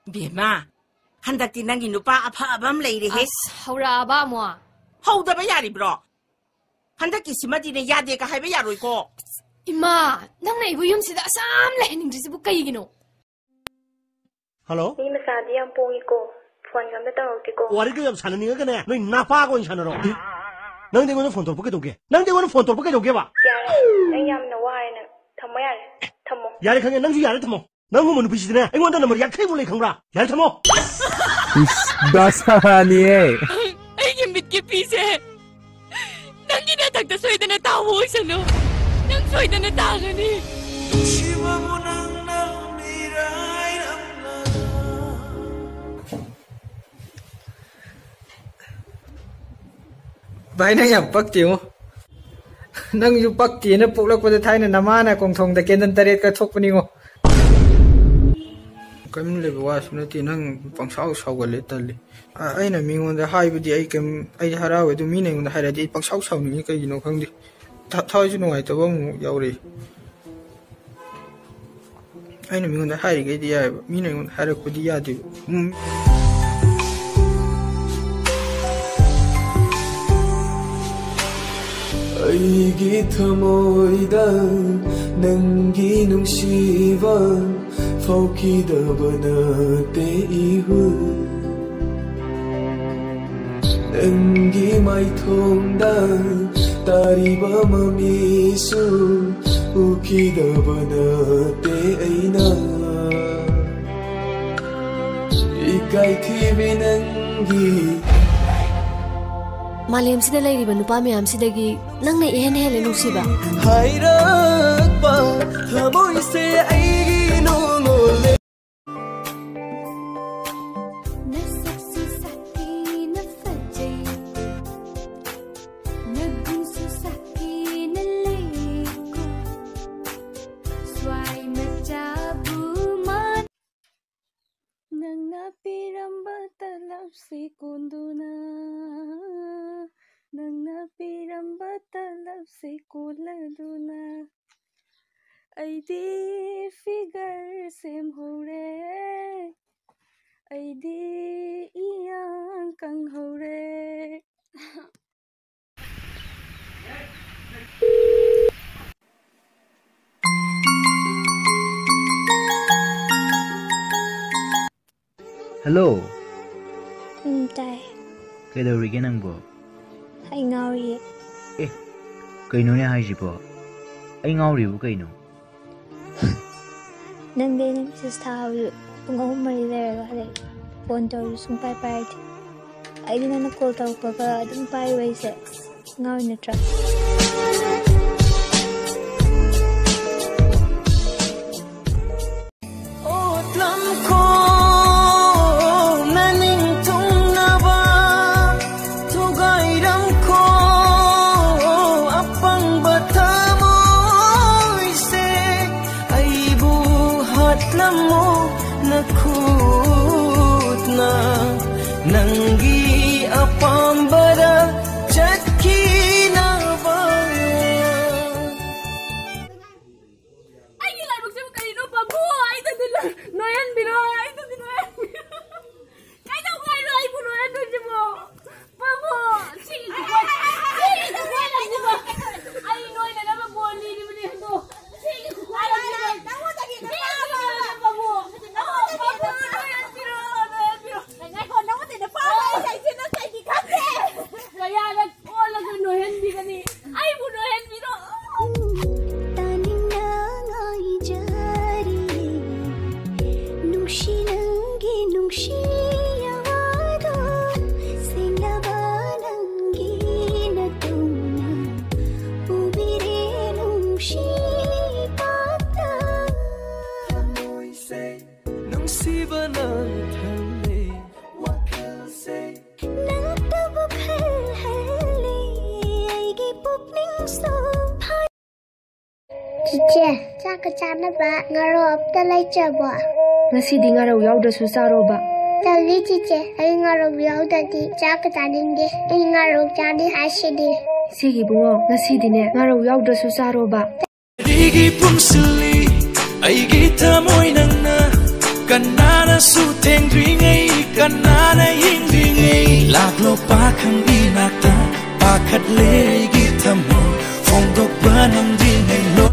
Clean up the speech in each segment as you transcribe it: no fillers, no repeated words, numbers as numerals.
Bima, handakti nangi nupa apa abam lay rehe. Haura aba mo. How the bayari bro? Handaki simati ne yade ka hai bayaro ko. Ima, nang na ibu yum sida asam lehening jisi buka yigino. Hello? Ni masadi ang pongi ko. Phone gamit ang uti ko. Wari ko yung sana niya ka na. Noy napa ko yung sana ro. Nang di ko na phone to pagkito ke. Nang di ko na phone to pagkito ke ba? Yari, ang yam na wahay na. Tamo yari. Tamo. Yari kanya nang si yari tamo. Nang mo munu pisi na. Ay wanda na mariya kay mo lay kang ra. Yari tamo. Dasa ni eh. Ay gimbit ke pise. Nang ginatagda soy da na tawo siya no. Nang soy da na taga ni. Shiwa mo nang namiray ang Bài năng nhập bắc chiều năng du bắc chỉ nó phụ lộc vào thái này nằm na cùng thùng tại kiến tân tây cái thuốc bên nhau cái mình lấy vào số tiền năng bằng sáu cái lít tali ai này mình muốn hai bữa đi ai hara vậy tụi mình này muốn hai là đi bằng sáu những cái gì nó không đi thôi chứ ngoài tao không giàu đi ai này mình muốn hai cái đi ai mình này muốn hai là cái đi à đi Aigi thamoida nangi nungsiba faukidaba nate ihu nangi maithongda tariba mamisu ukidaba nate aina ikai thibi nangi Malim sida lay riba nupa mayam sidagi nang na ihen hele nusiba. Hayrakpa thamoy se aigi nongole. Nasaksi saki na fajay, nagusu saki na liko, sway majabu man. Nang napiramba talap si kunduna. Nang napiramba talap si kuladuna ay di figure sem hore ay di iyang kang hore. Hello. Tay. Kaidawrige nangbo? Ay ngawri. Kaino niya haisipo? Ay ngawri bu kaino? Nang din ang isasabi kung ako marilera ka rin. Phone to yung pai party. Ay di na na-call tawag pagka din paiway sex. Ngawri na truck. Nangi apambara chakki na ba Ay gilay magsimu kanino pa mo ay tadila noyan biro ay tadila kay daw kay ay po noyan do mo pa mo sige ko ay noy na naman po ni ni do sige ko ay daw tagi pa mo noyan biro ngay ko na mo tin pa ay sino kay gikate kaya nag all ang noyan di kani ay po noyan biro Cice, saka cana ba ngaro apta lai chaba. Ngasi di ngaraw yauda susaro ba. Tali cice, ay ngaro yauda di saka taninge, ay ngaro jadi hasidi. Sige bungo, ngasi di ne ngaraw yauda susaro ba. Rigi pumsuli, ay gita moy nang na kanana su theng ringai kanana ying ringai laklo pa khang di nakta pa khat le gi thamo phong dok ba nam ringai lo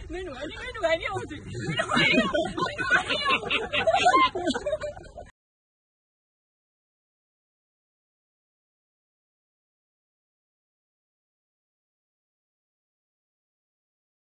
Mấy đứa đi,